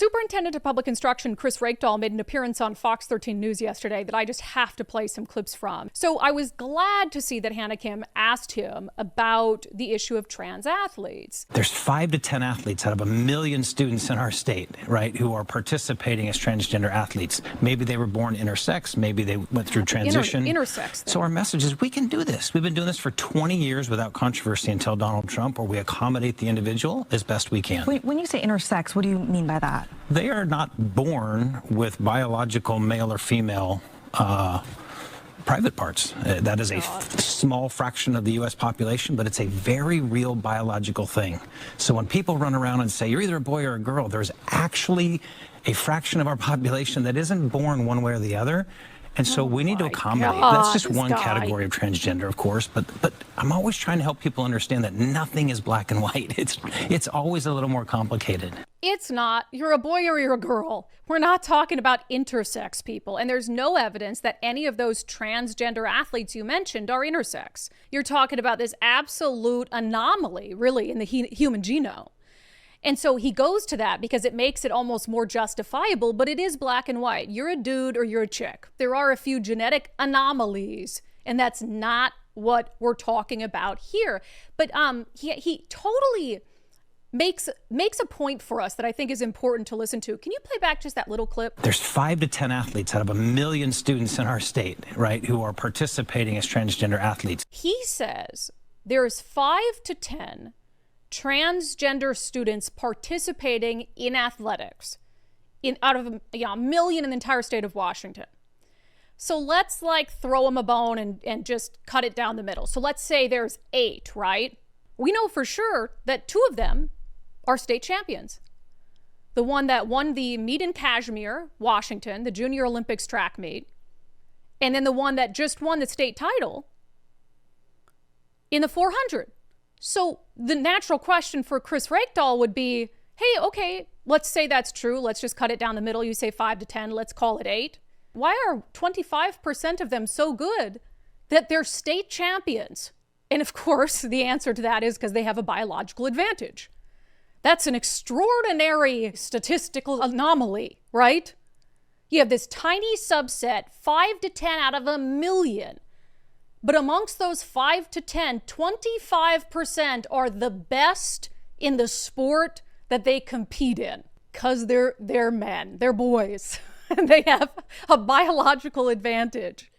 Superintendent of Public Instruction Chris Reykdal made an appearance on Fox 13 News yesterday that I just have to play some clips from. So I was glad to see that Hannah Kim asked him about the issue of trans athletes. There's 5 to 10 athletes out of 1 million students in our state, right, who are participating as transgender athletes. Maybe they were born intersex, maybe they went through transition. Intersex. So our message is we can do this. We've been doing this for 20 years without controversy until Donald Trump, where we accommodate the individual as best we can. When you say intersex, what do you mean by that? They are not born with biological male or female private parts. That is a small fraction of the U.S. population, but it's a very real biological thing. So when people run around and say, you're either a boy or a girl, there's actually a fraction of our population that isn't born one way or the other. And so we need to accommodate. That's just one category of transgender, of course, but I'm always trying to help people understand that nothing is black and white. It's always a little more complicated. It's not. You're a boy or you're a girl. We're not talking about intersex people. And there's no evidence that any of those transgender athletes you mentioned are intersex. You're talking about this absolute anomaly, really, in the human genome. And so he goes to that because it makes it almost more justifiable, but it is black and white. You're a dude or you're a chick. There are a few genetic anomalies, and that's not what we're talking about here. But he totally makes a point for us that I think is important to listen to. Can you play back just that little clip? There's 5 to 10 athletes out of 1 million students in our state, right, who are participating as transgender athletes. He says there's 5 to 10 transgender students participating in athletics out of a million in the entire state of Washington. So let's throw them a bone and just cut it down the middle. So let's say there's 8, right? We know for sure that 2 of them are state champions. The one that won the meet in Kashmir, Washington, the Junior Olympics track meet, and then the one that just won the state title in the 400. So the natural question for Chris Reykdal would be, hey, okay, let's say that's true. Let's just cut it down the middle. You say 5 to 10, let's call it 8. Why are 25% of them so good that they're state champions? And of course, the answer to that is because they have a biological advantage. That's an extraordinary statistical anomaly, right? You have this tiny subset, 5 to 10 out of 1 million. But amongst those 5 to 10, 25% are the best in the sport that they compete in because they're men, they're boys, and they have a biological advantage.